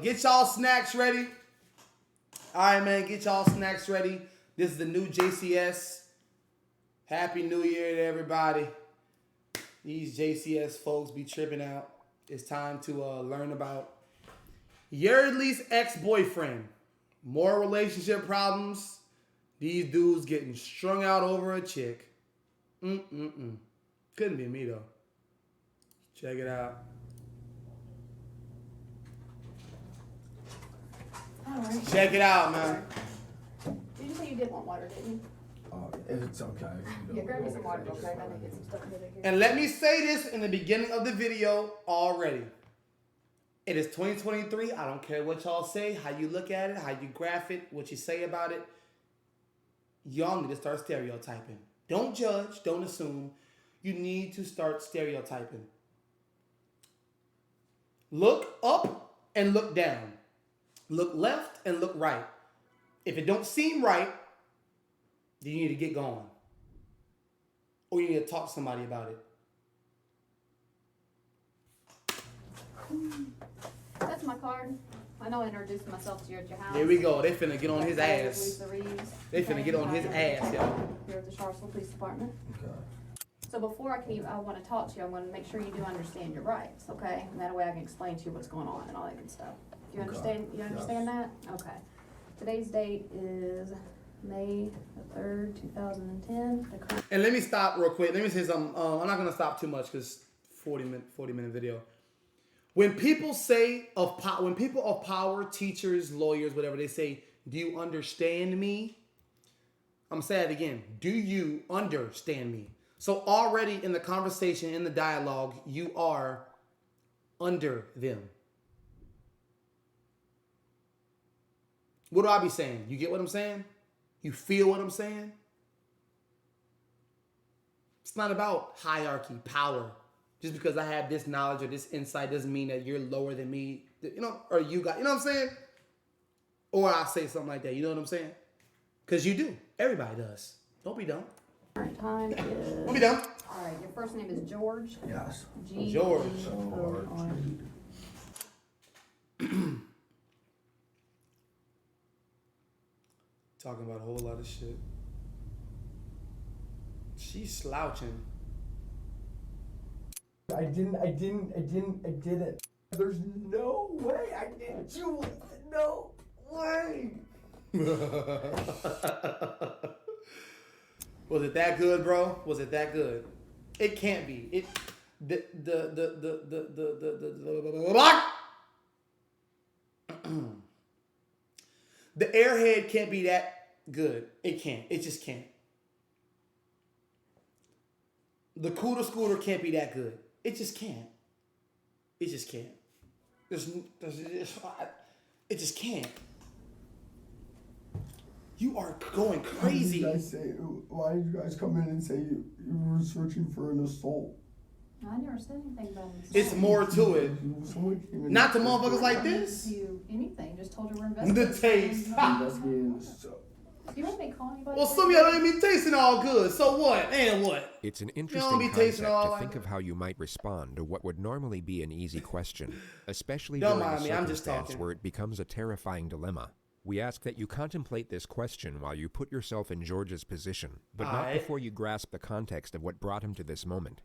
Get y'all snacks ready. All right, man. Get y'all snacks ready. This is the new JCS. Happy New Year to everybody. These JCS folks be tripping out. It's time to learn about Yeardly's ex-boyfriend. More relationship problems. These dudes getting strung out over a chick. Couldn't be me, though. Check it out. All right. Check it out, man. Did you say you did want water, didn't you? It's okay. Yeah, grab me some water, okay? I need to get some stuff here. And let me say this in the beginning of the video already. It is 2023. I don't care what y'all say, how you look at it, how you graph it, what you say about it. Y'all need to start stereotyping. Don't judge. Don't assume. You need to start stereotyping. Look up and look down. Look left and look right. If it don't seem right, then you need to get going. Or you need to talk to somebody about it. That's my card. I know I introduced myself to you at your house. Here we go. They finna get on his ass. Lisa Reeves. They finna get on his ass, y'all. Here at the Charlottesville Police Department. Okay. So before I want to talk to you, I want to make sure you do understand your rights, okay? And that way I can explain to you what's going on and all that good stuff. Do you understand? You understand that? Okay. Today's date is May the 3rd, 2010. And let me stop real quick. Let me say something. I'm not gonna stop too much because 40-minute video. When people when people of power, teachers, lawyers, whatever, they say, "Do you understand me?" I'm gonna say it again. Do you understand me? So already in the conversation, in the dialogue, you are under them. What do I be saying? You get what I'm saying? You feel what I'm saying? It's not about hierarchy, power. Just because I have this knowledge or this insight doesn't mean that you're lower than me, or you know what I'm saying? Or I say something like that, you know what I'm saying? Because you do. Everybody does. Don't be dumb. All right, time is... Don't be dumb. All right, your first name is George. Yes. George. G-E-O-R. Talking about a whole lot of shit. She's slouching. I didn't. There's no way I did. Julie, no way. Was it that good, bro? Was it that good? It can't be. The airhead can't be that good. It can't. It just can't. The cooter scooter can't be that good. It just can't. It just can't. It just can't. You are going crazy. Why did you guys come in and say you were searching for an assault? I never said anything about it. It's more to it. Not to motherfuckers like this. Anything, just told you we're The investigating. taste. Investigating the stuff. Do you want me to call anybody? Well, some of y'all don't even be tasting all good. So what? And what? It's an be interesting tasting concept all to like think that. of how you might respond to what would normally be an easy question, especially Don't during a mind me, I'm just circumstance talking. where it becomes a terrifying dilemma. We ask that you contemplate this question while you put yourself in George's position, but not Aight. before you grasp the context of what brought him to this moment.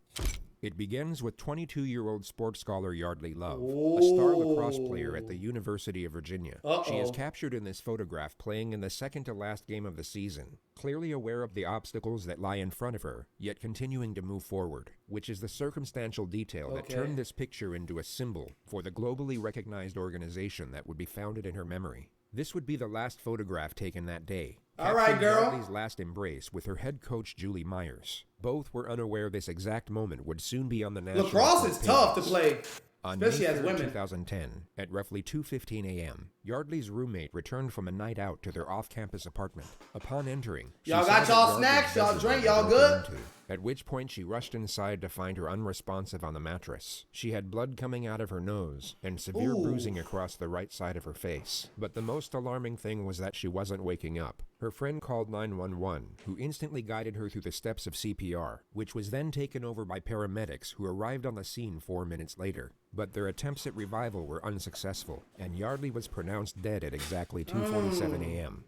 It begins with 22-year-old sports scholar Yeardly Love, a star lacrosse player at the University of Virginia. She is captured in this photograph playing in the second-to-last game of the season, clearly aware of the obstacles that lie in front of her, yet continuing to move forward, which is the circumstantial detail that turned this picture into a symbol for the globally recognized organization that would be founded in her memory. This would be the last photograph taken that day. All right, girl. Yeardly's last embrace with her head coach, Julie Myers. Both were unaware this exact moment would soon be on the national Lacrosse is tough to play, on especially May as 3rd, women. 2010, at roughly 2:15 a.m., Yeardly's roommate returned from a night out to their off-campus apartment. Upon entering, she Y'all saw got that y'all Yeardly's snacks, y'all bedroom drink, had y'all been good? broken into. at which point she rushed inside to find her unresponsive on the mattress. She had blood coming out of her nose and severe bruising across the right side of her face. But the most alarming thing was that she wasn't waking up. Her friend called 911, who instantly guided her through the steps of CPR, which was then taken over by paramedics who arrived on the scene 4 minutes later. But their attempts at revival were unsuccessful, and Yeardly was pronounced dead at exactly 2:47 a.m.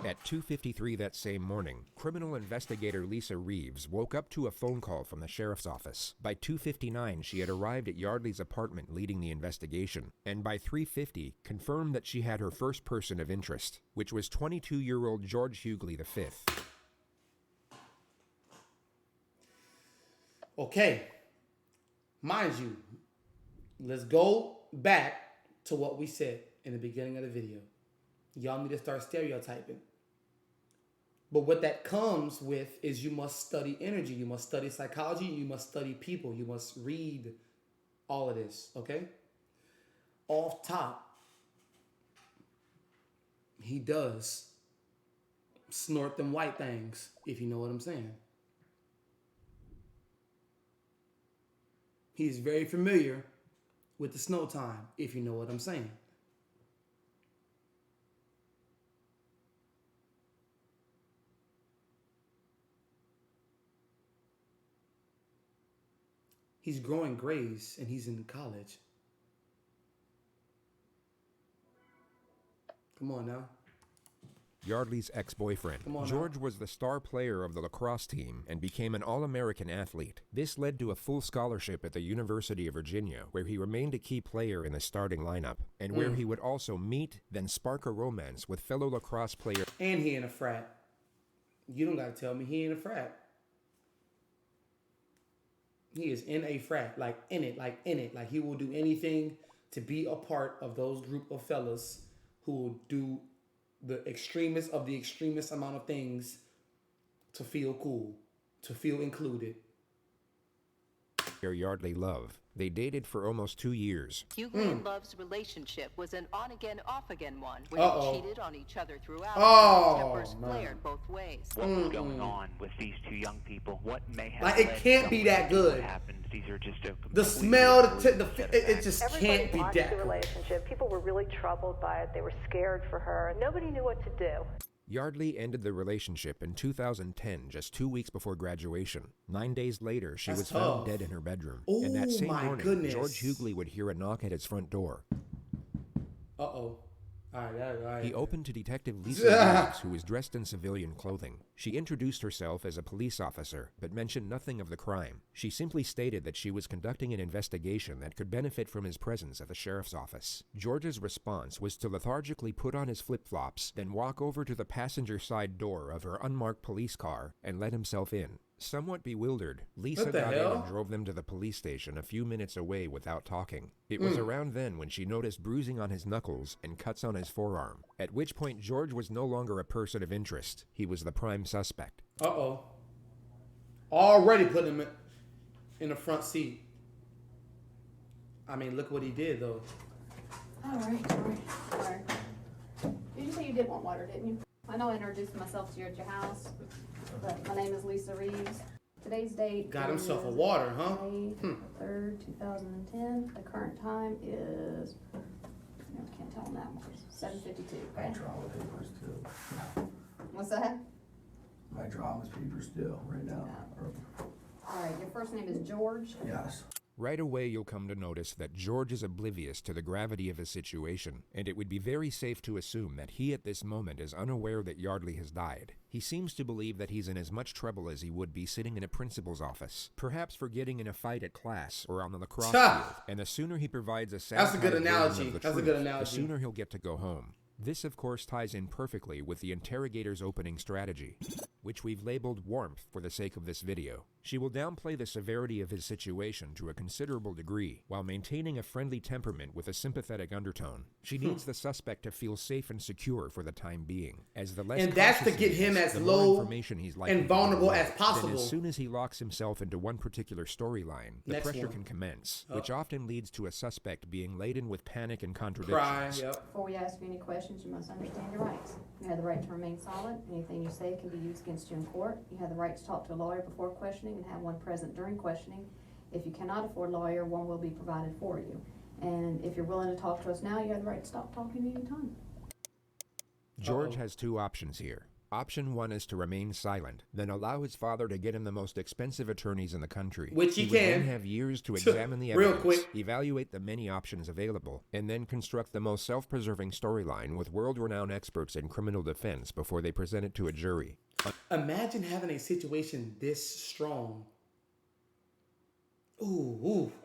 At 2:53 that same morning, criminal investigator Lisa Reeves woke up to a phone call from the sheriff's office. By 2:59, she had arrived at Yeardly's apartment leading the investigation, and by 3:50, confirmed that she had her first person of interest, which was 22-year-old George Yeardly V. Okay. Mind you, let's go back to what we said in the beginning of the video. Y'all need to start stereotyping. But what that comes with is you must study energy. You must study psychology. You must study people. You must read all of this, okay? Off top, he does snort them white things, if you know what I'm saying. He's very familiar with the snow time, if you know what I'm saying. He's growing grays and he's in college. Come on now. Yeardly's ex-boyfriend. George was the star player of the lacrosse team and became an All-American athlete. This led to a full scholarship at the University of Virginia, where he remained a key player in the starting lineup, and where he would also meet, then spark a romance with fellow lacrosse player. And he in a frat. You don't gotta tell me he in a frat. He is in a frat, like in it. Like he will do anything to be a part of those group of fellas who will do the extremist of the extremist amount of things to feel cool, to feel included. Yeardly Love. They dated for almost 2 years. Yeardly and Love's relationship was an on-again, off-again one, where they cheated on each other throughout. Tempers flared both ways. What was going on with these two young people? What may have like it can't be that good. What happened? These are just the smell, it just can't be that good. The relationship. People were really troubled by it. They were scared for her. Nobody knew what to do. Yeardly ended the relationship in 2010, just 2 weeks before graduation. 9 days later, she was found dead in her bedroom. And that same morning, George Yeardly would hear a knock at his front door. Uh-oh. All right. He opened to Detective Lisa Reeves, who was dressed in civilian clothing. She introduced herself as a police officer, but mentioned nothing of the crime. She simply stated that she was conducting an investigation that could benefit from his presence at the sheriff's office. George's response was to lethargically put on his flip-flops, then walk over to the passenger side door of her unmarked police car and let himself in. Somewhat bewildered, Lisa got in and drove them to the police station a few minutes away without talking. It was around then when she noticed bruising on his knuckles and cuts on his forearm, at which point George was no longer a person of interest. He was the prime suspect. Uh-oh. Already put him in the front seat. I mean, look what he did, though. All right. Did you say you did want water, didn't you? I know I introduced myself to you at your house, but my name is Lisa Reeves. Today's date got himself a water, huh? May 3rd, 2010. The current time is, I can't tell on that one, 7:52. My drama papers too. What's that? My drama's papers still right now. All right, your first name is George? Yes. Right away, you'll come to notice that George is oblivious to the gravity of his situation, and it would be very safe to assume that he at this moment is unaware that Yeardly has died. He seems to believe that he's in as much trouble as he would be sitting in a principal's office, perhaps for getting in a fight at class or on the lacrosse field, and the sooner he provides a That's a good analogy. The sooner he'll get to go home. This, of course, ties in perfectly with the interrogator's opening strategy, which we've labeled warmth for the sake of this video. She will downplay the severity of his situation to a considerable degree, while maintaining a friendly temperament with a sympathetic undertone. She needs the suspect to feel safe and secure for the time being, as the less and that's to get him as low and vulnerable as possible. Then as soon as he locks himself into one particular storyline, the pressure can commence, which often leads to a suspect being laden with panic and contradictions. Before we ask you any questions, you must understand your rights. You have the right to remain silent. Anything you say can be used against against you in court. You have the right to talk to a lawyer before questioning and have one present during questioning. If you cannot afford a lawyer, one will be provided for you. And if you're willing to talk to us now, you have the right to stop talking anytime. George has two options here. Option 1 is to remain silent, then allow his father to get him the most expensive attorneys in the country. Which he would can. then have years to examine the Real evidence, quick. evaluate the many options available, and then construct the most self-preserving storyline with world-renowned experts in criminal defense before they present it to a jury. Imagine having a situation this strong.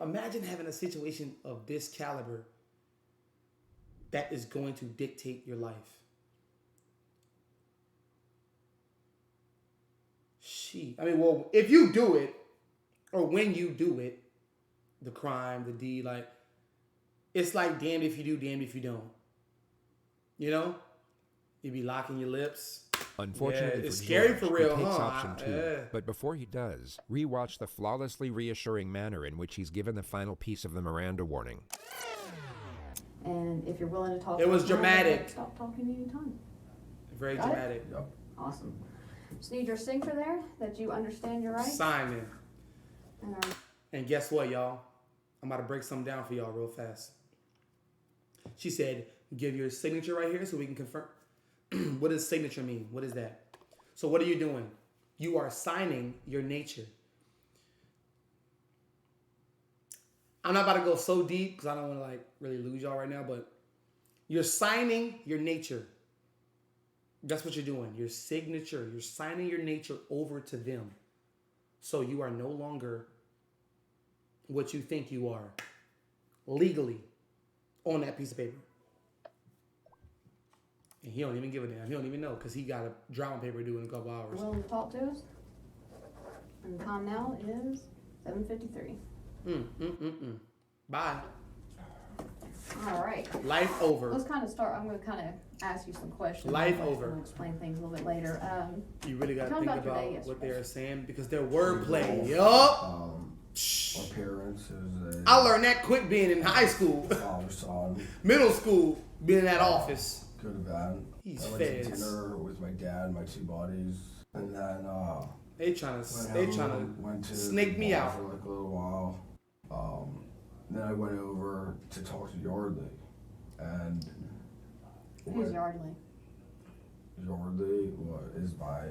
Imagine having a situation of this caliber that is going to dictate your life. I mean, well, if you do it, or when you do it, the crime, the deed, like, it's like damned if you do, damned if you don't. You know? You be locking your lips. Unfortunately, it's for scary George, for real, he takes huh? option 2. But before he does, rewatch the flawlessly reassuring manner in which he's given the final piece of the Miranda warning. And if you're willing to talk, It was dramatic. Stop talking anytime. Very Got it? dramatic. Yep. Awesome. Just need your signature there that you understand your rights. Sign in. And And guess what, y'all? I'm about to break something down for y'all real fast. She said, give your signature right here so we can confirm. What does signature mean? What is that? So what are you doing? You are signing your nature. I'm not about to go so deep because I don't want to like really lose y'all right now, but you're signing your nature. That's what you're doing. Your signature. You're signing your nature over to them. So you are no longer what you think you are legally on that piece of paper. And he don't even give a damn. He don't even know because he got a drama paper due in a couple hours. willing to talk to us. And the time now is 7:53. Bye. All right. Life over. Let's kind of start. I'm going to kind of ask you some questions. Life and over. We'll explain things a little bit later. You really got to Tell me think about your day about what yesterday. they're saying because they're wordplay. Yup. Our parents is I learned that quick being in high school, father, son, middle school, being in that office. good or bad. He's I went to feds. dinner with my dad and my two buddies, and then They trying went to to snake the me bar out. for like a little while. Then I went over to talk to Yeardly, and Who's Yeardly? Yeardly is my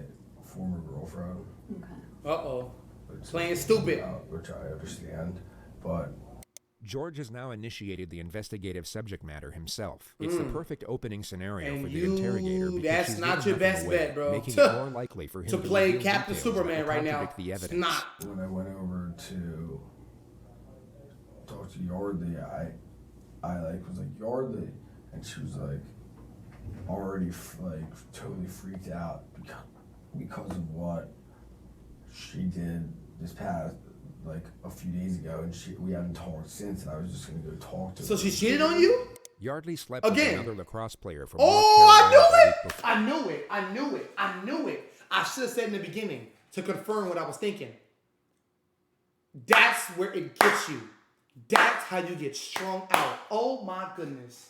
former girlfriend. Okay. which Playing is- stupid. which I understand, but George has now initiated the investigative subject matter himself. It's the perfect opening scenario for the interrogator because that's she's not given your nothing best away, bet, bro. making it more likely for him To play reveal Captain details that Superman will right now. contradict the It's evidence. not. when I went over to talk to Yeardly, I was like, Yeardly, and she was like already totally freaked out because of what she did this past a few days ago, and we haven't talked since, and I was just gonna go talk to her. So she cheated on you? Yardley slept Again. with another lacrosse player from Oh, North Carolina the week before. I knew it. I should have said in the beginning to confirm what I was thinking. That's where it gets you. That's how you get strung out. Oh my goodness.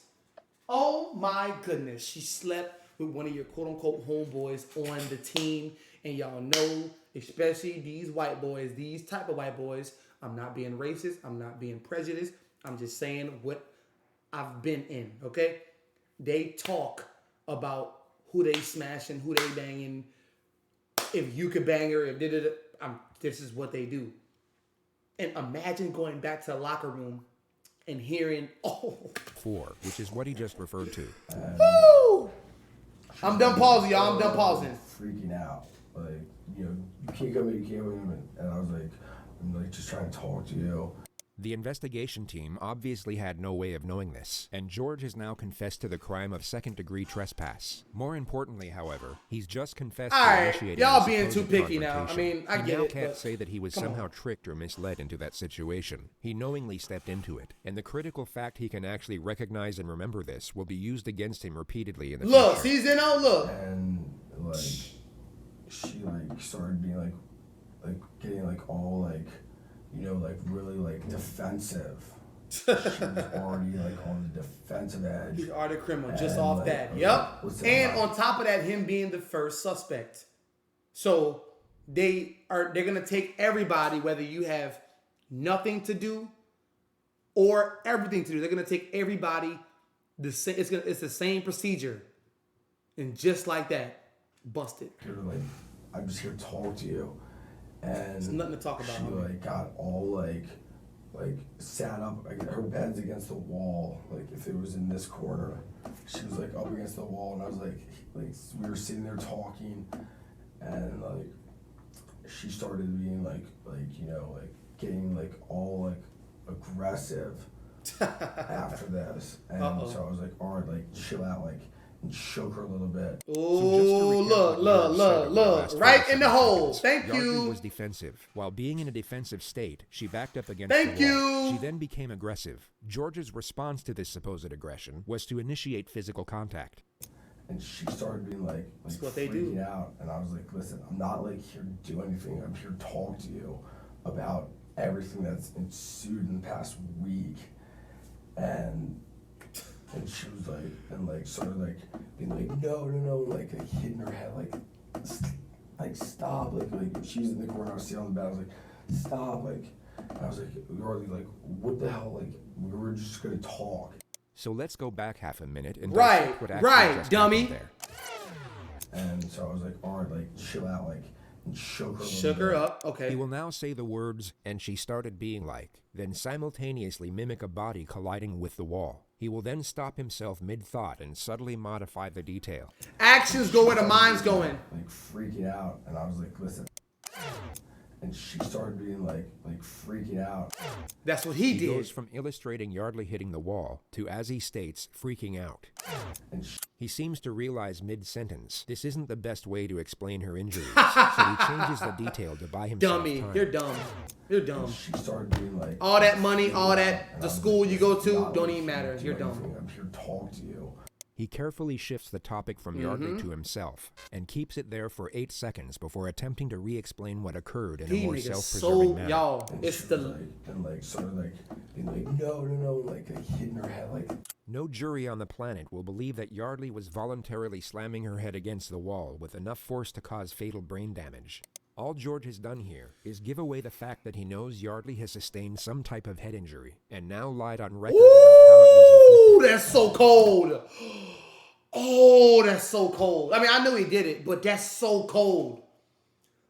She slept with one of your quote unquote homeboys on the team. And y'all know, especially these white boys, these type of white boys, I'm not being racist. I'm not being prejudiced. I'm just saying what I've been in, okay? They talk about who they smashing, who they banging, if you could bang her, if this is what they do. And imagine going back to the locker room and hearing, which is what he just referred to. woo! I'm done pausing, y'all. I'm done pausing. Freaking out. You can't come in, you can't come in. And I was like, I'm just trying to talk to you. The investigation team obviously had no way of knowing this, and George has now confessed to the crime of second-degree trespass. More importantly, however, he's just confessed All to right, initiating y'all a being too supposed picky now. I confrontation. mean, I he get now it, can't but say that he was come on. somehow tricked or misled into that situation. He knowingly stepped into it, and the critical fact he can actually recognize and remember this will be used against him repeatedly in the Look, future. season on, look. And she started being getting all really defensive. She was already on the defensive edge. He's already a criminal just And, off that. okay, Yep. what's that And about? on top of that, him being the first suspect. So they're gonna take everybody, whether you have nothing to do or everything to do. They're gonna take everybody the same. It's the same procedure, and just like that, busted. Here, like, I'm just here to talk to you, and There's nothing to talk about. she like got all like sat up. Like, her bed's against the wall. Like, if it was in this corner, she was like up against the wall, and I was like we were sitting there talking, and like she started being like you know, like getting like all like aggressive after this, and so I was like, all right, like chill out, like, and shook her a little bit. Oh, look, right in the hole. Thank Yeardly you. was defensive. While being in a defensive state, she backed up against Thank the wall. you. She then became aggressive. George's response to this supposed aggression was to initiate physical contact. And she started being like That's what they freaking do. out, and I was like, listen, I'm not like here to do anything. I'm here to talk to you about everything that's ensued in the past week. And she was like, and like sort of like being like, no, like hitting her head, like stop, like she was in the corner, I was sitting on the bed, I was like, stop, like, and I was like, Yeardly, like, what the hell, like, we were just gonna talk. So let's go back half a minute and Right, dissect what actually right, just dummy. happened there. And so I was like, all right, like, chill out, like, and shook her. Shook her up. He Okay. will now say the words, and she started being like, then simultaneously mimic a body colliding with the wall. He will then stop himself mid-thought and subtly modify the detail. Actions go where the mind's going. Like freaking out, and I was like, listen. And she started being like freaking out. That's what he He did. goes from illustrating Yeardly hitting the wall to, as he states, freaking out. And He seems to realize mid-sentence this isn't the best way to explain her injuries, so he changes the detail to buy himself Dummy, time. you're dumb. You're dumb. she started being like, All that money, all and that, I the was school like, you go listen, to, not don't like even here matter. to You're do dumb. anything. I'm here to talk to you. He carefully shifts the topic from Yeardly to himself and keeps it there for 8 seconds before attempting to re-explain what occurred in a He more niggas self-preserving so, manner. y'all, And it's she was the, like, and like sort of like being like, no, like hitting her head, like. No jury on the planet will believe that Yeardly was voluntarily slamming her head against the wall with enough force to cause fatal brain damage. All George has done here is give away the fact that he knows Yeardly has sustained some type of head injury and now lied on record about how it was ooh, inflicted. that's so cold. Oh, that's so cold. I mean, I knew he did it, but that's so cold.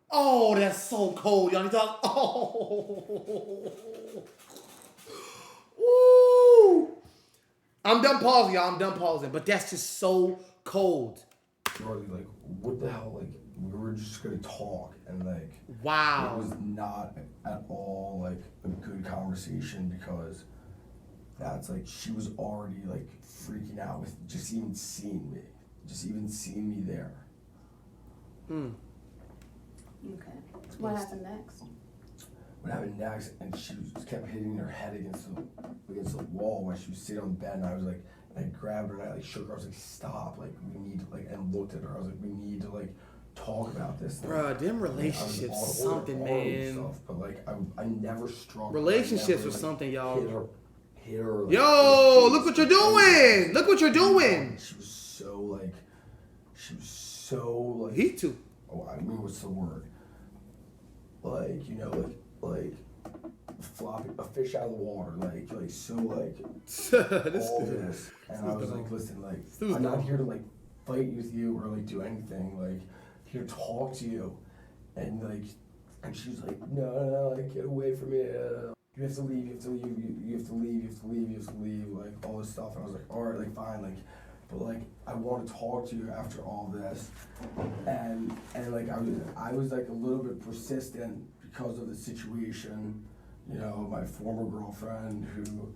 Oh, that's so cold. Y'all need to talk. Oh. Ooh. I'm done pausing, y'all. I'm done pausing. But that's just so cold. Yeardly, like, what the hell, like, we were just gonna talk, and like, Wow. it was not at all like a good conversation, because that's like, she was already like freaking out with just even seeing me there. Okay. What happened next? What happened next? And she kept hitting her head against the wall while she was sitting on the bed, and I was like, and I grabbed her and I like shook her. I was like, stop, like, we need to, like, and looked at her. I was like, we need to like talk about this. Bruh, them relationships something, man. Stuff, but like, I never struck. Relationships are something, y'all. Hit her. Like, Yo, look what you're doing. Look what you're doing. She was so like. He too. Oh, I mean, what's the word? Like, you know, like flopping a fish out of the water, like so, like all this. And I was like, listen, like, I'm not here to like fight with you or like do anything. Like, here to talk to you. And like, and she's like, no, like, get away from me. You have to leave. You have to leave. Like, all this stuff. And I was like, all right, like, fine, like. But like, I want to talk to you after all this, and like, I was like a little bit persistent because of the situation, you know, my former girlfriend who,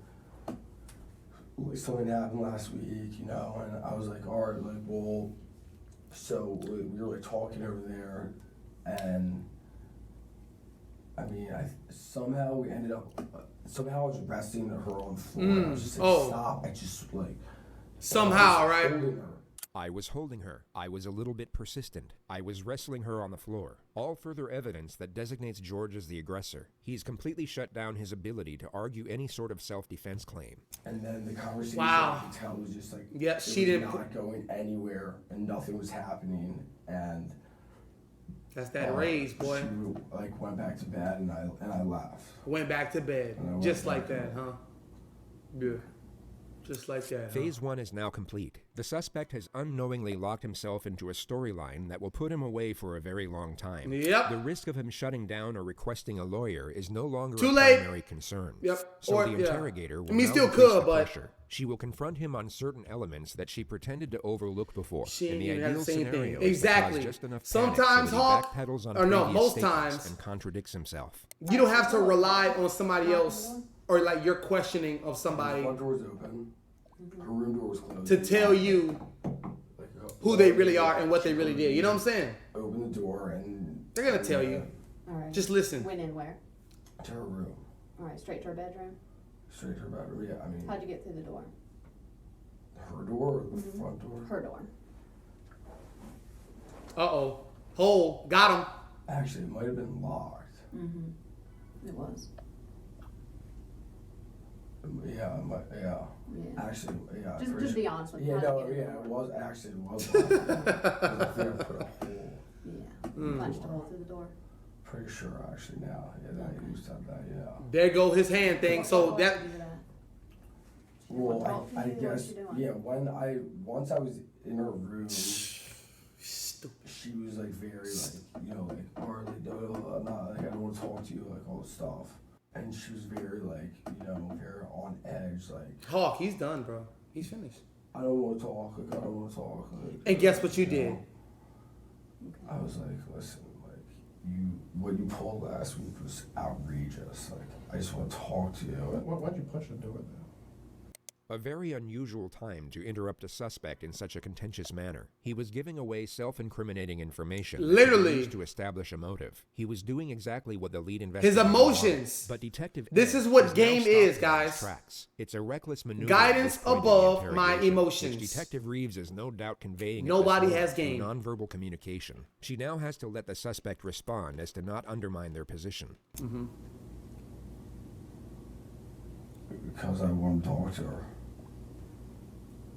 like, something happened last week, you know, and I was like, all right, like, well, so we were like talking over there, and I mean, somehow we ended up, I was resting her on the floor, and I was just like, stop, I just like. Somehow, right? I was holding her. I was a little bit persistent. I was wrestling her on the floor. All further evidence that designates George as the aggressor. He's completely shut down his ability to argue any sort of self-defense claim. And then the conversation, wow. I could tell, was just like, she didn't not going anywhere, and nothing was happening, and That's that rage, boy. She like went back to bed and I left. Went back to bed, just like that, huh? Yeah. Just like that. Phase 1 is now complete. The suspect has unknowingly locked himself into a storyline that will put him away for a very long time. Yep. The risk of him shutting down or requesting a lawyer is no longer Too a late. primary concern. Yep. So Or, the yeah. interrogator will I mean, now still increase could, the but- pressure. She will confront him on certain elements that she pretended to overlook before. She In ain't the even have ideal the same scenario thing. is to Exactly. cause just enough Sometimes, panic so Hawk, that he backpedals on or no, previous most statements times- and contradicts himself. You don't have to rely on somebody else or like your questioning of somebody The front door was open. Her room door was closed. to tell you Like, who they really are and what they really did. You know what I'm saying? Open the door and They're gonna tell you. All right. Just listen. Went in where? to her room, All right, straight to her bedroom. straight to her bedroom. Yeah, I mean, How'd you get through the door? her door, or the front door. Her door. Uh-oh. Hole. Got him. Actually, it might have been locked. It was. Yeah, it might, yeah. Yeah. Actually, yeah. Just be honest with me. Yeah, How'd no, you get yeah, in it the was actually it was locked. 'Cause I think I put a hole. Yeah. Punched a hole through the door. Pretty sure actually now. Yeah, that I used to have that. Yeah. There go his hand thing. So that Why'd you do that? She didn't Well, want to talk to I you? What was guess she doing? yeah. Once I was in her room, stupid. she was like very like like Harley, I'm not like I don't want to talk to you, like all this stuff, and she was very like very on edge, like Hawk, he's done, bro. He's finished. I don't want to talk, like I don't want to talk. Like, And guess what you did? I was like, listen, like what you pulled last week was outrageous. Like I just want to talk to you. Why'd you punch the door then? A very unusual time to interrupt a suspect in such a contentious manner. He was giving away self-incriminating information that could be Literally. used to establish a motive. He was doing exactly what the lead investigator His emotions. wanted. But Detective This Ed is what has now game stopped is, him in guys. his tracks. It's a reckless maneuver. Guidance at this point in the above my interrogation, emotions. Which Detective Reeves is no doubt conveying. Nobody at this has moment game. through nonverbal communication. She now has to let the suspect respond as to not undermine their position. Because I want to talk to her.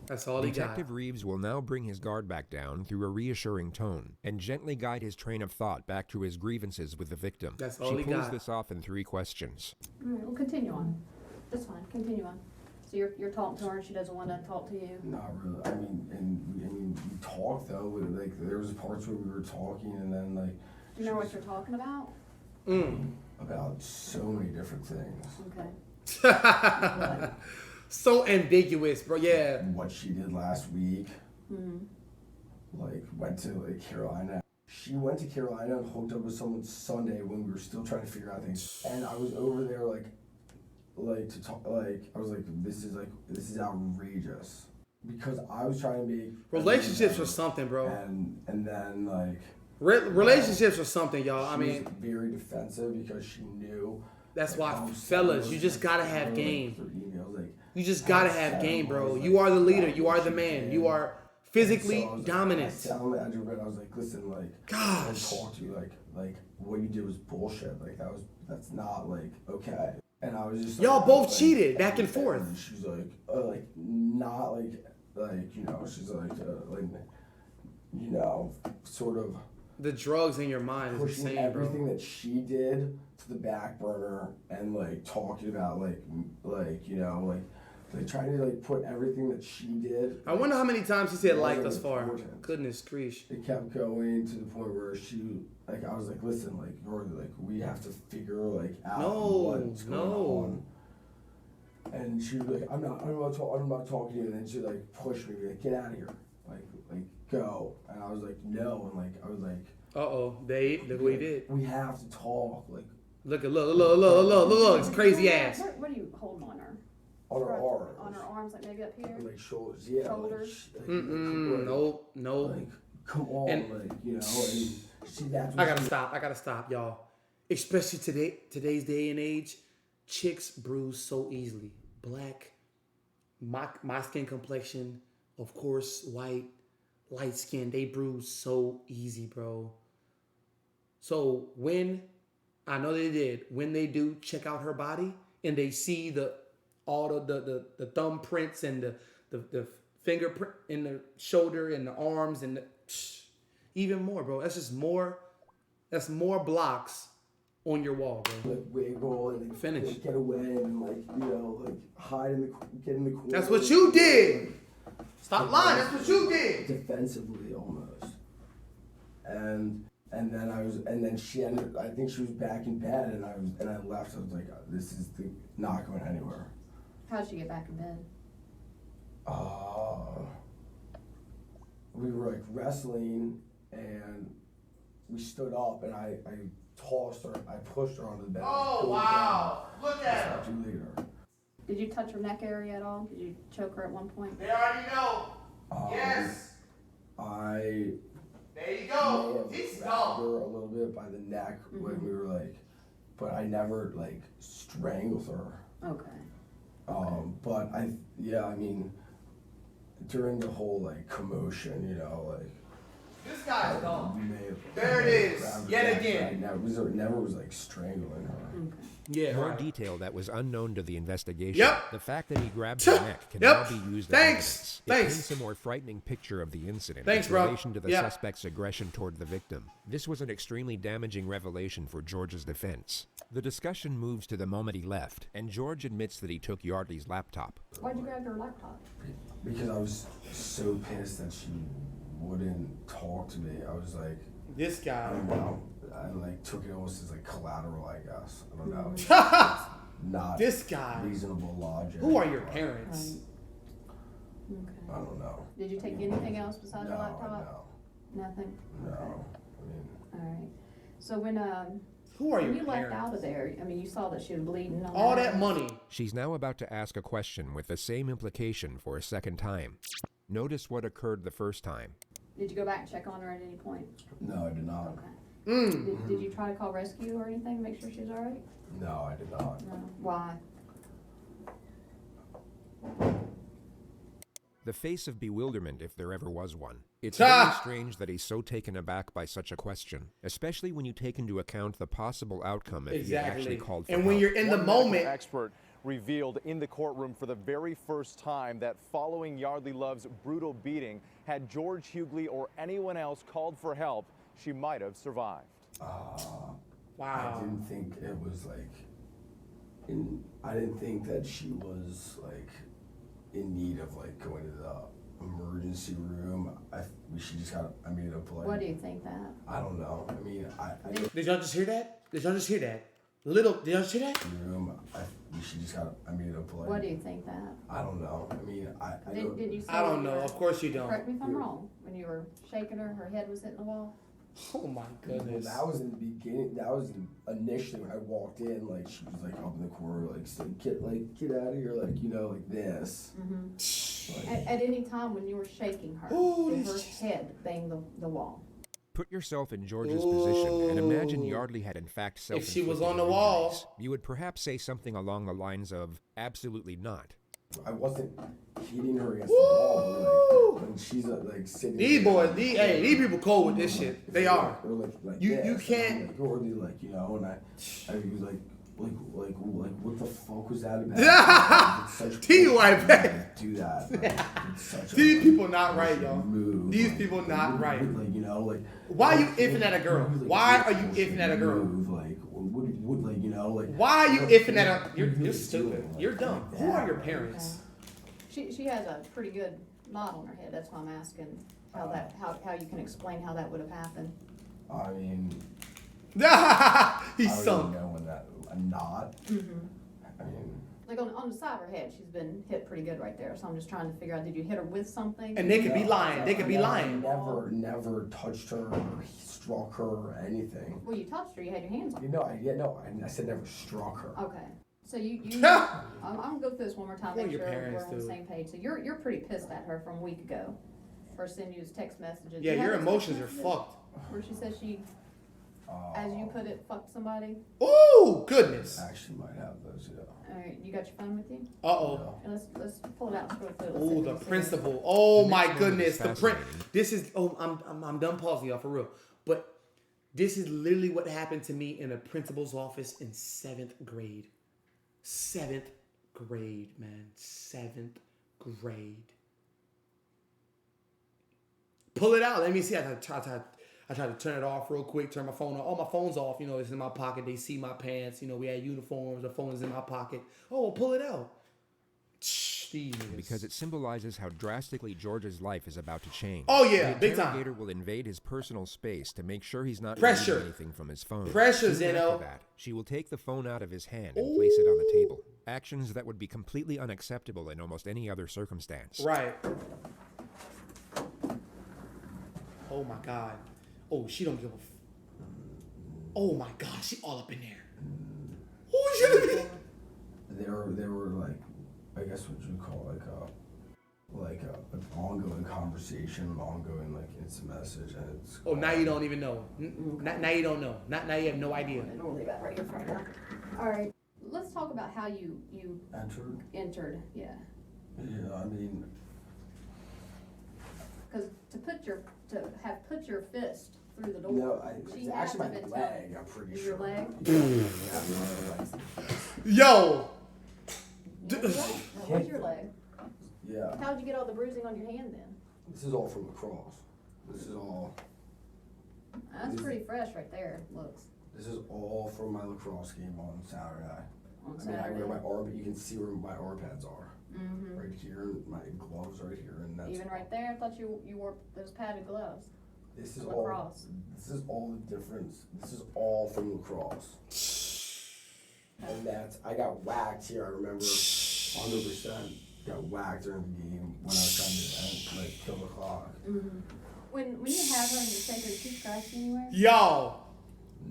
That's all he got. Detective Reeves will now bring his guard back down through a reassuring tone and gently guide his train of thought back to his grievances with the victim. That's all she he pulls got. this off in 3 questions. All right, well, continue on. That's fine. Continue on. So you're talking to her and she doesn't want to talk to you? Not really. I mean, we talked though. Like there was parts where we were talking, and then like. Do you know what you're talking about? About so many different things. Okay. So ambiguous, bro. Yeah. What she did last week. Like went to like Carolina. She went to Carolina and hooked up with someone Sunday when we were still trying to figure out things. And I was over there like to talk. Like I was like, this is outrageous because I was trying to make Relationships or something, bro. And then like. Relationships or something, y'all. I She mean, was very defensive because she knew. that's like, why, how fellas, you like, just gotta like, have like, game. through emails, like, You just gotta have game, bro. You are the leader. You are the man. You are physically dominant. I sat on the edge of it. I was like, listen, like, Gosh. I want to talk to you. Like what you did was bullshit. Like that's not like okay. And I was just Y'all like, both like, cheated back and forth. And she's like not like she's like sort of The drugs in your mind is pushing insane, bro. everything that she did to the back burner and like talking about like trying to like put everything that she did. I wonder how many times he said like thus far. Important. Goodness gracious. It kept going to the point where she like I was like, listen, like we have to figure like out what's going on. And she was like, I'm not talking to you. And then she like pushed me, like, get out of here, like go. And I was like, no. And like I was like, look what he did. we have to talk, like Look, it's crazy ass. What are you holding on her? on her arms, On her arms, like maybe up here? like shoulders, yeah, Shoulders. Nope. like come on, And- like and see that's. I gotta stop, y'all. Especially today's day and age, chicks bruise so easily. Black, my skin complexion, of course, white, light skin, they bruise so easy, bro. So when I know they did, when they do check out her body and they see all the thumbprints and the fingerprint in the shoulder and the arms and even more, bro. That's just more That's more blocks on your wall, bro. Like wiggle and like, Finish. Like, get away and like like hide in the get in the corner. That's what you did. Stop lying. That's what you did. Defensively almost. And then she ended. I think she was back in bed, and I left. I was like, this is not going anywhere. How'd she get back in bed? We were like wrestling, and we stood up, and I tossed her. I pushed her onto the bed. Oh wow! Look at her. You later. Did you touch her neck area at all? Did you choke her at one point? They already know. Yes. There you go. He's grabbed her a little bit by the neck when we were like, but I never like strangled her. Okay. But I mean, during the whole like commotion, like. This guy's gone. There it is. Yet again. I never was like strangling her. Okay. Yeah. More Right. detail that was unknown to the investigation. Yep. The fact that he grabbed her neck can now be used as evidence. It paints a more frightening picture of the incident in relation to the suspect's aggression toward the victim. This was an extremely damaging revelation for George's defense. The discussion moves to the moment he left, and George admits that he took Yeardley's laptop. Why'd you grab her laptop? Because I was so pissed that she wouldn't talk to me. I was like, this guy. I don't know. I like took it almost as like collateral, I guess. I don't know. It's not this guy. Reasonable logic. Who are your parents? Okay. I don't know. Did you take anything else besides your laptop? No. Nothing? No. Okay. I mean. All right. So when Who are when your you parents? left out of there, I mean, you saw that she was bleeding. On All that money. She's now about to ask a question with the same implication for a second time. Notice what occurred the first time. Did you go back and check on her at any point? No, I did not. Okay. Did you try to call rescue or anything to make sure she's all right? No, I did not. No. Why? The face of bewilderment, if there ever was one. It's very strange that he's so taken aback by such a question, especially when you take into account the possible outcome if he had actually called for help. And when you're in the moment. Expert revealed in the courtroom for the very first time that following Yeardly Love's brutal beating, had George Yeardly or anyone else called for help, she might have survived. Wow. I didn't think it was like, I didn't think that she was like in need of like going to the emergency room. She just got, I mean, What do you think that? I don't know. I mean, Did y'all just hear that? Did y'all just hear that? Did y'all just hear that? Room. She just got, I mean, What do you think that? I don't know. I mean, Did you say I don't know. Of course you don't. Correct me if I'm wrong. When you were shaking her, her head was hitting the wall? Oh my goodness. That was in the beginning. That was initially when I walked in. Like she was like up in the corner, like saying, get out of here, like like this. Mm-hmm. At any time when you were shaking her, did her head bang the wall? Put yourself in George's position and imagine Yeardly had in fact self-inflicted if she was on the injuries. wall. You would perhaps say something along the lines of, absolutely not. I wasn't hitting her against the wall, but when she's like sitting. These boys, these people cold with this shit. They are. Or like You this, can't. and or and I was like what the fuck was that about? T.Y. Banks. Do that. These people not right, y'all. Move, These people not right. Like Why are you iffing at a girl? Why are you iffing at a girl? Why are you iffing at a? You're stupid. You're dumb. Who are your parents? She has a pretty good knot on her head. That's why I'm asking how you can explain how that would have happened. I mean, He's I don't sunk. even know when that a knot. Mm-hmm. I mean, Like on the side of her head, she's been hit pretty good right there. So I'm just trying to figure out, did you hit her with something? And they could be lying. They could be lying. Never touched her or struck her or anything. Well, you touched her. You had your hands on her. I said never struck her. Okay. So I'm gonna go through this one more time, What make are your sure parents we're on the do? same page. So you're pretty pissed at her from a week ago for sending you text messages. Yeah, You have your those emotions are text messages fucked. Where she says she, as you put it, fucked somebody. Ooh, goodness. Actually, might have those. Yeah. All right, you got your phone with you? Uh-oh. And let's pull it out and scroll through it. Let's see Oh, what the we see. principal. Oh The my next moment goodness. is The fascinating. This is. Oh, I'm done pausing y'all for real. But this is literally what happened to me in a principal's office in 7th grade. 7th grade, man. 7th grade. Pull it out. Let me see. I tried to turn it off real quick, turn my phone off. Oh, my phone's off. You know, it's in my pocket. They see my pants. You know, we had uniforms. The phone is in my pocket. Oh, well, pull it out. Because it symbolizes how drastically George's life is about to change. Oh, yeah, the big time. interrogator will invade his personal space to make sure he's not Pressure. reading anything from his phone. Pressure, Soon Zeno. after that, she will take the phone out of his hand and place it on the table. Actions that would be completely unacceptable in almost any other circumstance. Right. Oh, my God. Oh, she don't give a oh, my God. She all up in there. Oh, shit. They were like, I guess what you call an ongoing conversation, an ongoing like instant message, and it's. Oh, now you don't even know. Now you don't know. Now you have no idea. I'm gonna leave that right here for now. All right, let's talk about how you entered. Yeah. Yeah, I mean. Because to have put your fist through the door. No, she it's has actually to my be leg. I'm pretty sure. Your leg. Yo. Where's your leg? Yeah. How'd you get all the bruising on your hand then? This is all from lacrosse. This is all. That's pretty fresh right there. Looks. This is all from my lacrosse game on Saturday. On I mean, I wear Saturday. my arm. You can see where my arm pads are. Mm-hmm. Right here, my gloves right here, and that's. Even right there, I thought you wore those padded gloves. This is Lacrosse. This is all the difference. This is all from lacrosse. And that's, I got whacked here, I remember 100% got whacked during the game when I was trying to kill the clock. Mm-hmm. When you have her and you take her, does she scratch you anywhere? Yo.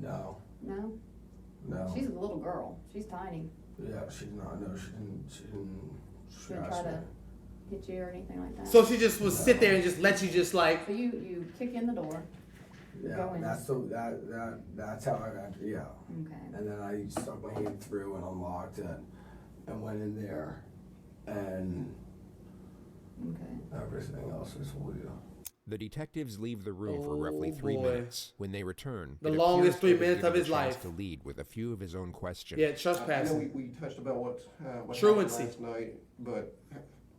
No. No? No. She's a little girl. She's tiny. Yeah, she did not. No, she didn't She didn't scratch try me. to hit you or anything like that. So she just would sit there and just let you just like. So you kick in the door. Yeah, Go in. that's how I got. Yeah. Okay. And then I stuck my hand through and unlocked it, and went in there, and Okay. everything else I told you. The detectives leave the room for roughly 3 boy. minutes. When they return, The it longest appears 3 Ed is minutes given of his a chance life. to lead with a few of his own questions. Yeah, I know trespassing. we touched about what Truancy. happened last night, but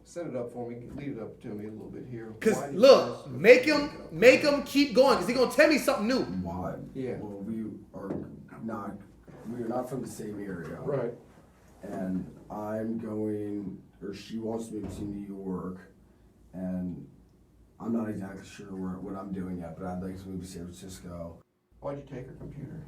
set it up for me, lead it up to me a little bit here. Cause Why did look, you make guys- him keep going, cause he gonna tell me something new. Why? Yeah. Well, we are not from the same area. Right. And she wants to move to New York, and I'm not exactly sure what I'm doing yet, but I'd like to move to San Francisco. Why'd you take her computer?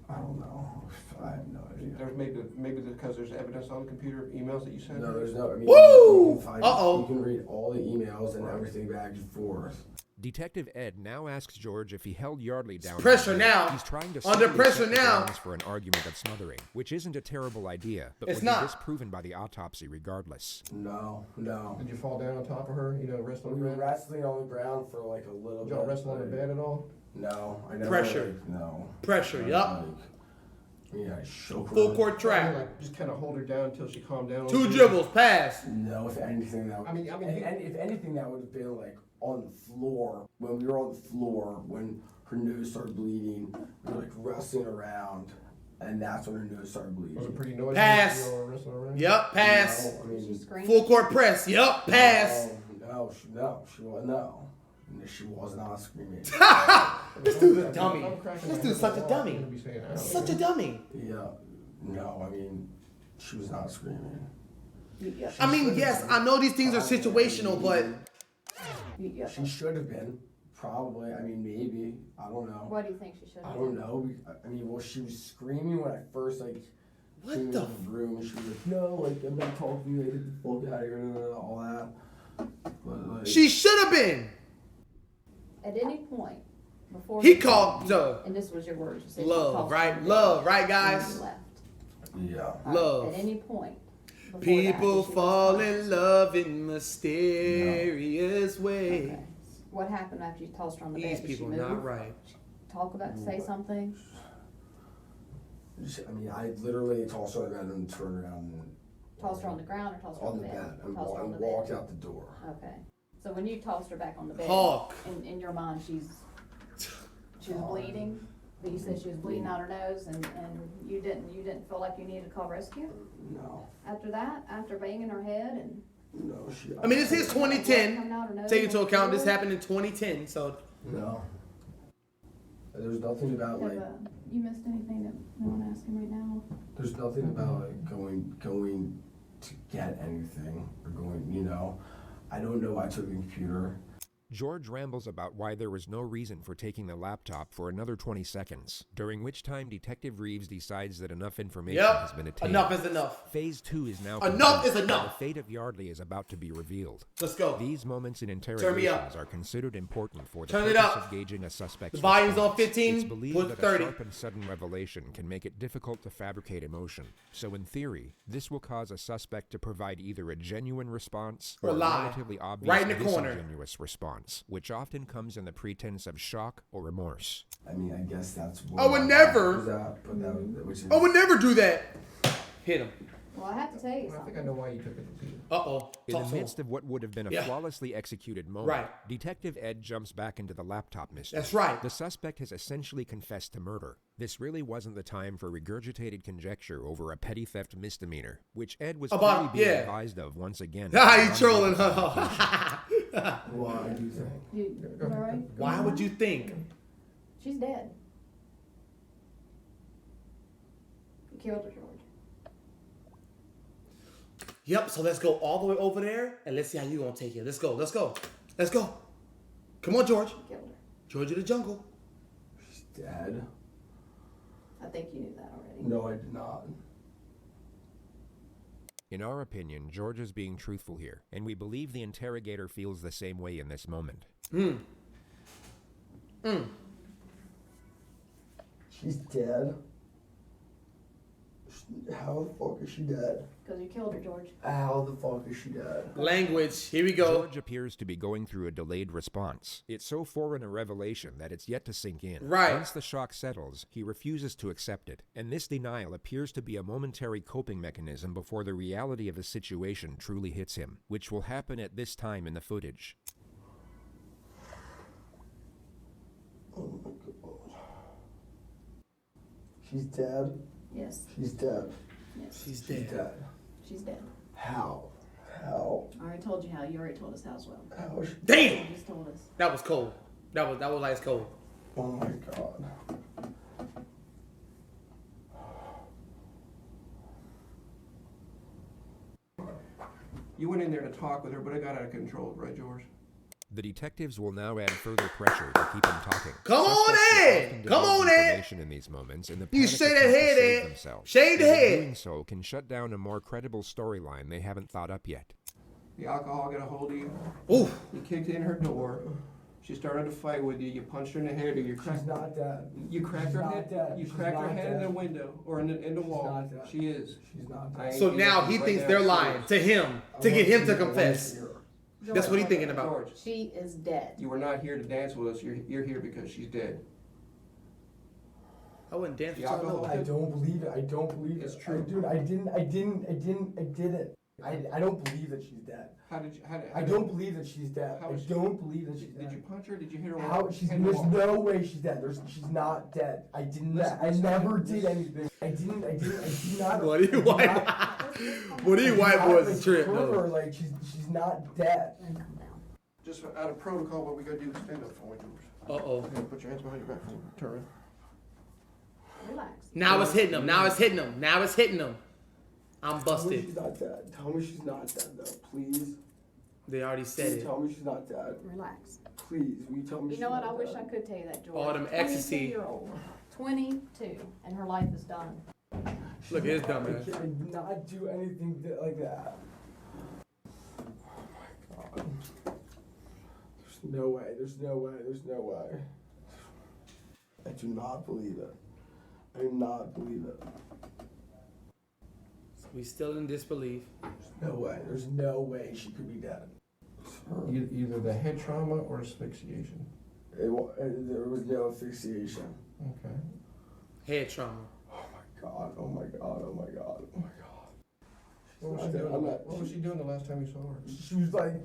I don't know. I have no idea. There's maybe because there's evidence on the computer, emails that you sent. No, there's no. I mean, Woo! you can find, Uh-oh. You can read all the emails and everything back and forth. Detective Ed now asks George if he held Yardley down. Pressure that night. now. He's trying to Under simply pressure set the now. grounds for an argument of smothering, which isn't a terrible idea, but It's would not. be disproven by the autopsy regardless. No. Did you fall down on top of her? Rest on We the were ground? wrestling on the ground for like a little Did bit. y'all wrestle on the bed at all? No, I never. Pressure. No. Pressure, yup. I shook her. Full court track. Like, just kind of hold her down until she calmed down. 2 dribbles, pass. No, if anything, that. I mean, if anything, that would have been like on the floor. When we were on the floor, when her nose started bleeding, we were like wrestling around, and that's when her nose started bleeding. Was it pretty noisy? Pass. You all wrestling around? Yup, pass. No, I mean, She screamed. Full court press. Yup, pass. She was not screaming. This dude's a dummy. I'm cracking This my dude's head such a up. dummy. I'm gonna be saying, I don't Such a know. dummy. Yeah, no, I mean, she was not screaming. I mean, yes, I know these things are situational, but She should have been, probably. I mean, maybe. I don't know. What do you think she should I have don't done? know. I mean, well, she was screaming when I first came What into the the room, and she was like, "No, like I'm not talking to you. Like, get the fuck out of here," all that. But like, she should have been. At any point before He called and this was your words. You said you love, tossed right? her in Love, right, and guys? you left. yeah. All right, Love. At any point. before that, People she was fall punched. in love in mysterious ways. Okay. What happened after you tossed her on the These bed? Did she people move? not right. Talk about, say something? I mean, I literally tossed her on the bed and turned around and Tossed her on the ground or tossed her on the bed and Tossed her on the walked bed. out the door. Okay. So when you tossed her back on the bed, Hawk. in your mind she was bleeding, but you said she was bleeding out her nose, and you didn't feel like you needed to call rescue No, after that, after banging her head and no, she. I mean, this is coming 2010. out her nose Take into on the account this floor? happened in 2010, so No. There's nothing about like. You missed anything that you want to ask him right now? There's nothing about like going to get anything or going. You know, I don't know why I took the computer. George rambles about why there was no reason for taking the laptop for another 20 seconds, during which time Detective Reeves decides that enough information has been attained. Enough is enough. Phase 2 is now enough complete, is enough. and the fate of Yeardly is about to be revealed. Let's go. These moments in interrogations are considered important for the purpose of gauging a suspect's The volume's response. on 15, It's believed put that 30. a sharp and sudden revelation can make it difficult to fabricate emotion. So in theory, this will cause a suspect to provide either a genuine response or a relatively obvious right in the corner. disingenuous response, which often comes in the pretense of shock or remorse. I mean, I guess that's what. I would never. I would never do that. Hit him. Well, I have to tell you something. I think I know why you took it. In the midst of what would have been a flawlessly executed moment, Detective Ed jumps back into the laptop mystery. That's right. The suspect has essentially confessed to murder. This really wasn't the time for regurgitated conjecture over a petty theft misdemeanor, which Ed was clearly being advised of once again. Ah, you trolling, Why do you think? Why would you think? She's dead. You killed her, George. Yep, so let's go all the way over there and let's see how you gonna take it. Let's go. Come on, George. You killed her. George of the jungle. She's dead. I think you knew that already. No, I did not. In our opinion, George is being truthful here, and we believe the interrogator feels the same way in this moment. She's dead. How the fuck is she dead? Because you killed her, George. How the fuck is she dead? Language. Here we go. George appears to be going through a delayed response. It's so foreign a revelation that it's yet to sink in. Right. Once the shock settles, he refuses to accept it, and this denial appears to be a momentary coping mechanism before the reality of the situation truly hits him, which will happen at this time in the footage. Oh my god. She's dead? Yes. She's dead. Yes. She's dead. She's dead. How? How? I already told you how. You already told us how as well. How is she? Damn! You just told us. That was cold. That was ice cold. Oh my god. You went in there to talk with her, but it got out of control, right, George? The detectives will now add further pressure to keep him talking. Come on, Ed! Come on, Ed! In these moments, in the You panic shake that attempt to head, save Ed. themselves. Shake the And head. doing so can shut down a more credible storyline they haven't thought up yet. The alcohol got a hold of you. Ooh. You kicked in her door. She started to fight with you. You punched her in the head, or you cracked. She's not dead. You cracked her head. Dead. You She's cracked her not head in dead. the window or in the wall. not dead. She is. She's not I dead. ain't So seen now nothing he right thinks there. they're She lying is. to him to get him to confess. George, That's what he's thinking about. George, She is dead. you were not here to dance with us. You're here because she's dead. I wouldn't dance The with alcohol- y'all. I don't believe it. I don't believe It's it. true. Dude, I didn't. I don't believe that she's dead. How did you? I don't believe that she's dead. How I is she- don't believe that she's dead. Did you punch her? Did you hit her? How? with She's, head there's wall? no way she's dead. She's not dead. I didn't. I never did anything. I did not. What do you white? What do you white boys trip? Her, like she's not dead. And calm down. Just out of protocol, what we gotta do is stand up for me, George. Uh-oh. Okay, put your hands behind your back. Turn. Relax. Now it's hitting him. I'm Tell me busted. she's not dead. Tell me she's not dead, though. Please. They already said it. Tell me she's not dead. Relax. Please. Will you tell me You she's know what? not I wish dead? I could tell you that, George. All them ecstasy. 22-year-old. 22, and her life is done. Look at his dumb I ass. did not do anything like that. Oh my god. There's no way. There's no way. There's no way. I do not believe it. I do not believe it. We still in disbelief. There's no way. There's no way she could be dead. Either the head trauma or asphyxiation. There was no asphyxiation. Okay. Head trauma. Oh my god. Oh my god. Oh my god. Oh my god. What was she doing the last time you saw her? She was like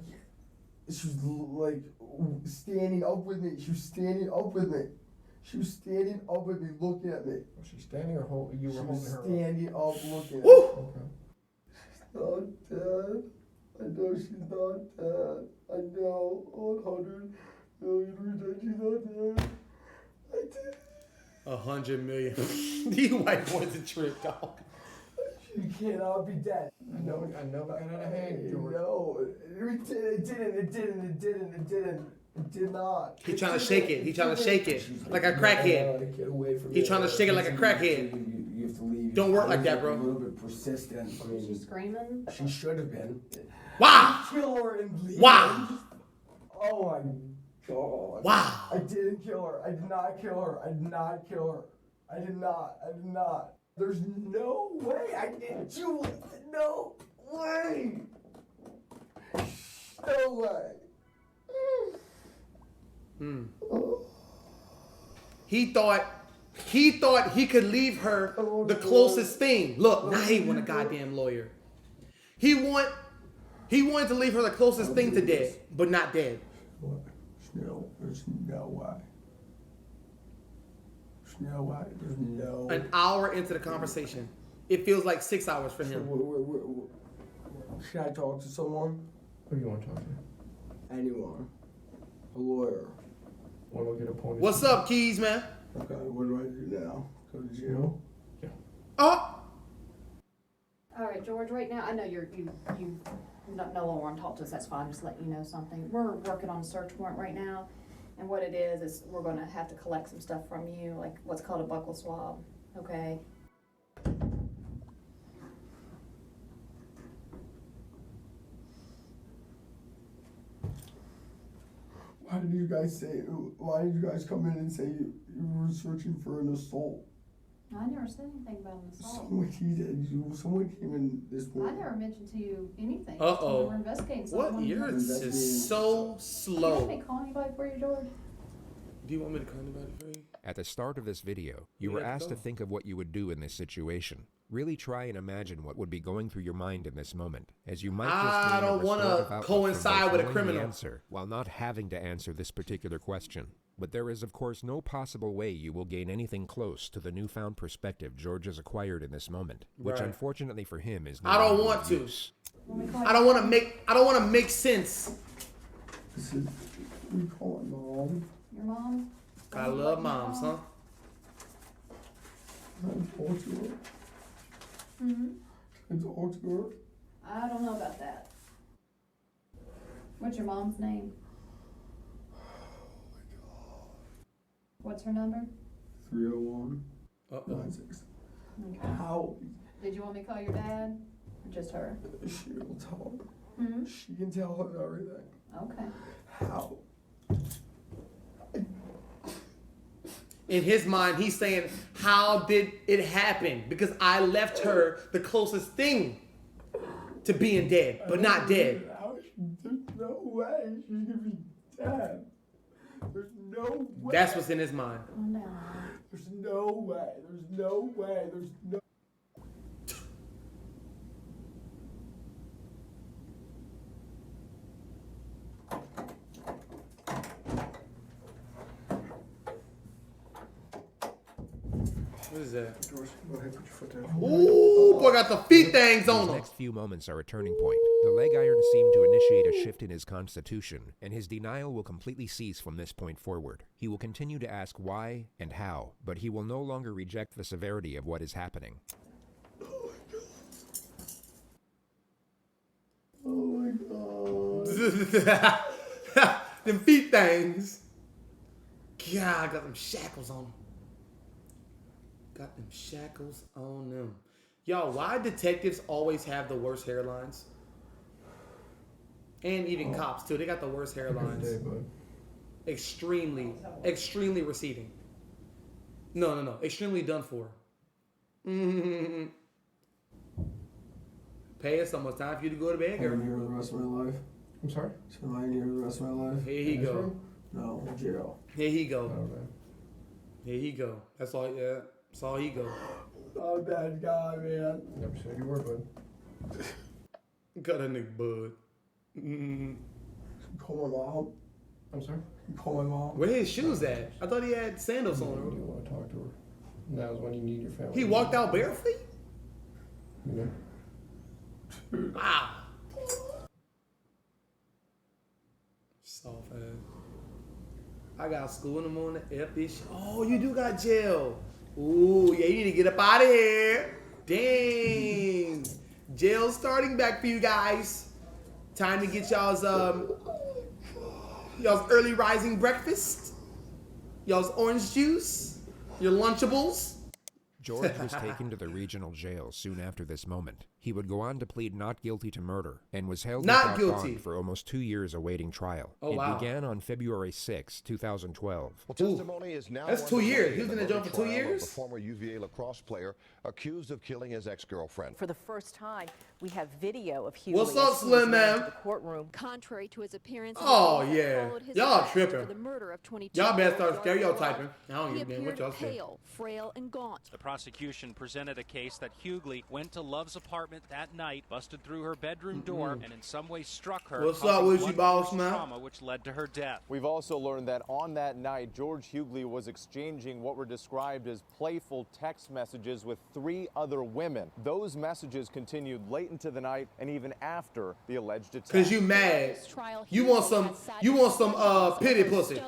standing up with me. She was standing up with me. She was standing up with me, looking at me. Was she standing or you were holding her? Standing up, looking at me. Okay. She's not dead. I know she's not dead. I know 100 million percent she's not dead. I did. $100 million. These white boys a trick, dog. You cannot be dead. I know it got out of hand, George. No, it did not. He trying to shake it. He trying to shake it like a crackhead. Get away from He trying to shake it like a crackhead. You have to leave. Don't work like that, bro. A little bit persistent. Is she screaming? She should have been. Wow. Kill her and leave. Wow. Oh my God. Wow. I didn't kill her. I did not kill her. I did not kill her. I did not. There's no way I didn't do it. No way. No way. He thought he could leave her the closest thing. Look, now he want a goddamn lawyer. He wanted to leave her the closest thing to dead, but not dead. No, there's no way. There's no way. There's no. An hour into the conversation, it feels like 6 hours for him. Should I talk to someone? Who do you want to talk to? Anyone. A lawyer. When we'll get appointed. What's up, Keys, man? Okay, what do I do now? Go to jail? Yeah. Oh, All right, George. Right now, I know you no longer want to talk to us. That's fine. Just let you know something. We're working on a search warrant right now, and what it is we're going to have to collect some stuff from you, like what's called a buccal swab. Okay. Why did you guys come in and say you were searching for an assault? I never said anything about an assault. Someone came in this I morning. never mentioned to you anything. Uh-oh. We're investigating what? something. You're just so Do you want slow. me to call anybody for you, George? Do you want me to call anybody for you? At the start of this video, you were asked to think of what you would do in this situation. Really try and imagine what would be going through your mind in this moment, as you might just I don't want to coincide with a criminal. Answer, while not having to answer this particular question. But there is, of course, no possible way you will gain anything close to the newfound perspective George has acquired in this moment, which Right. unfortunately for him is no I don't longer want of to. use. I don't want to make sense. We call it mom. Your mom? I love moms, huh? Can I talk to her? Mm-hmm. Can I talk to her? I don't know about that. What's your mom's name? What's her number? 301 Uh-oh. 96. Okay. How? Did you want me to call your dad? Or just her? She'll tell her. Mm-hmm. She can tell her everything. Okay. How? In his mind, he's saying, how did it happen? Because I left her the closest thing to being dead, but not dead. There's no way she's gonna be dead. There's no way. That's what's in his mind. Calm down. There's no way. There's no way. There's no. What is that? George, go ahead, put your foot down. Ooh, boy, got the feet things These on him. next few moments are a turning point. The leg irons seem to initiate a shift in his constitution, and his denial will completely cease from this point forward. He will continue to ask why and how, but he will no longer reject the severity of what is happening. Oh my God. Them feet things. God, I got them shackles on them. Got them shackles on them. Y'all, why detectives always have the worst hairlines? And even cops too. They got the worst hairlines. Good day, bud. Extremely receding. No. Extremely done for. Pay us almost time for you to go to bed, Am I girl. here the rest of my life? I'm sorry? So am I in here the rest of my life? Here he go. No, jail. Here he go. Oh, man. Here he go. That's all. Yeah. That's all he go. Oh, bad guy, man. Never said you were, bud. Got a nigga bud. Call my mom. I'm sorry? Call my mom. Where his shoes at? I thought he had sandals You on. want to talk to her. Now's when you need your family. He walked out barefoot? Yeah. Wow. Soft ass. I got school in the morning. Epish. Oh, you do got jail. Ooh, yeah, you need to get up out of here. Dang. Jail starting back for you guys. Time to get y'all's early rising breakfast. Y'all's orange juice. Your Lunchables. George was taken to the regional jail soon after this moment. He would go on to plead not guilty to murder and was held without bond for almost 2 years awaiting trial. Oh, wow. It began on February 6, 2012. Well, testimony is now that's 2 years. He was in the jail for 2 years? The former UVA lacrosse player accused of killing his ex-girlfriend. For the first time, we have video of Yeardly. What's up, Slim Man? The courtroom. Contrary to his appearance, oh yeah, y'all tripping. For the murder of 22 y'all better start stereotyping. I don't he even know what y'all say. Pale, frail, and gaunt. The prosecution presented a case that Yeardly went to Love's apartment that night, busted through her bedroom door, and in some way struck her. What's up with you, boss man? Trauma, which led to her death. We've also learned that on that night, George Yeardly was exchanging what were described as playful text messages with 3 other women. Those messages continued late into the night and even after the alleged attack. Cause you mad. You want some pity pussy.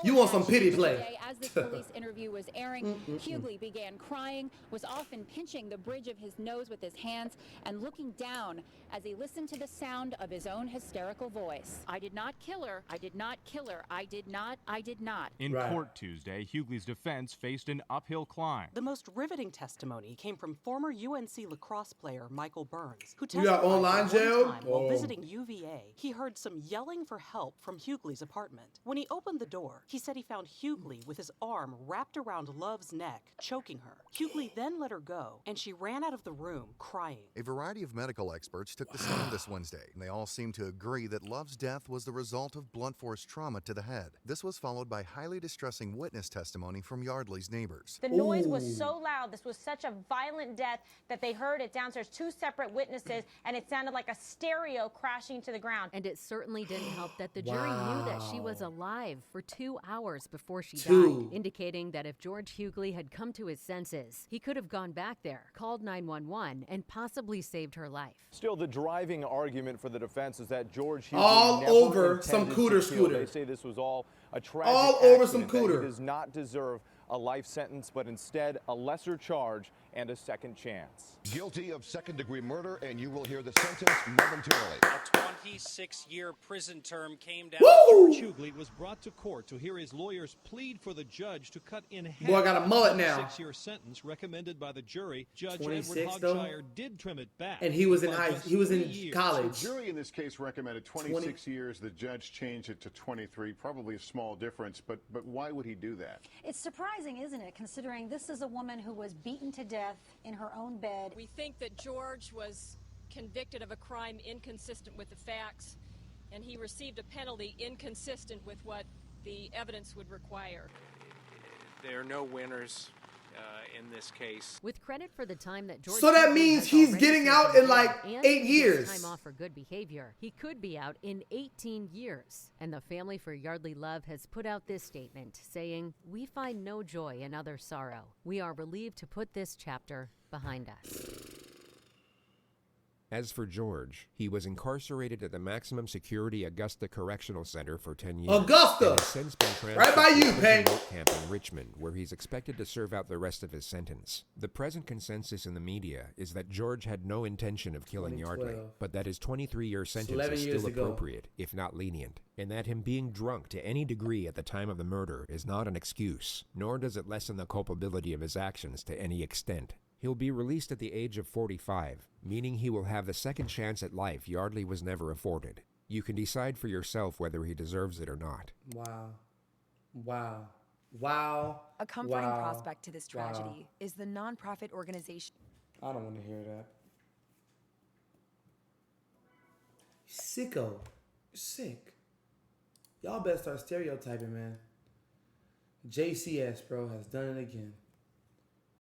You want some pity play. As this police interview was airing, Yeardly began crying, was often pinching the bridge of his nose with his hands and looking down as he listened to the sound of his own hysterical voice. I did not kill her. I did not kill her. I did not. I did not. In court Tuesday, Yeardly's defense faced an uphill climb. The most riveting testimony came from former UNC lacrosse player Michael Burns, who testified you got online jail? While visiting UVA, he heard some yelling for help from Yeardly's apartment. When he opened the door, he said he found Yeardly with his arm wrapped around Love's neck, choking her. Yeardly then let her go, and she ran out of the room, crying. A variety of medical experts took the stand this Wednesday, and they all seemed to agree that Love's death was the result of blunt force trauma to the head. This was followed by highly distressing witness testimony from Yeardly's neighbors. The noise was so loud, this was such a violent death that they heard it downstairs, 2 separate witnesses, and it sounded like a stereo crashing to the ground. And it certainly didn't help that the jury knew that she was alive for 2 hours before she died, indicating that if George Yeardly had come to his senses, he could have gone back there, called 911, and possibly saved her life. Still, the driving argument for the defense is that George Yeardly all never over some intended cooter to kill. scooter. They say this was all a tragic all over some accident, cooter. He does not deserve a life sentence, but instead a lesser charge and a second chance. Guilty of second-degree murder, and you will hear the sentence momentarily. A 26-year prison term came down. George Yeardly was brought to court to hear his lawyers plead for the judge to cut in half. Boy, I got a mullet now. The 6-year sentence recommended by the jury. Judge Edward Hogshire though? Did trim it back. And he was in college. The jury in this case recommended 26 years. The judge changed it to 23. Probably a small difference, but why would he do that? It's surprising, isn't it, considering this is a woman who was beaten to death in her own bed. We think that George was convicted of a crime inconsistent with the facts, and he received a penalty inconsistent with what the evidence would require. There are no winners in this case. With credit for the time that George. So that means he's getting out in like 8 years. Time off for good behavior. He could be out in 18 years. And the family for Yeardly Love has put out this statement saying, "We find no joy in other sorrow. We are relieved to put this chapter behind us." As for George, he was incarcerated at the maximum security Augusta Correctional Center for 10 years. Augusta! And has since been transferred right by you, to a Pink. camp in Richmond, where he's expected to serve out the rest of his sentence. The present consensus in the media is that George had no intention of killing Yeardly, but that his 23-year sentence is still appropriate, if not lenient, and that him being drunk to any degree at the time of the murder is not an excuse, nor does it lessen the culpability of his actions to any extent. He'll be released at the age of 45, meaning he will have the second chance at life Yeardly was never afforded. You can decide for yourself whether he deserves it or not. Wow. Wow. Wow. A comforting prospect to this tragedy is the nonprofit organization. I don't want to hear that. Sicko. You're sick. Y'all better start stereotyping, man. JCS, bro, has done it again.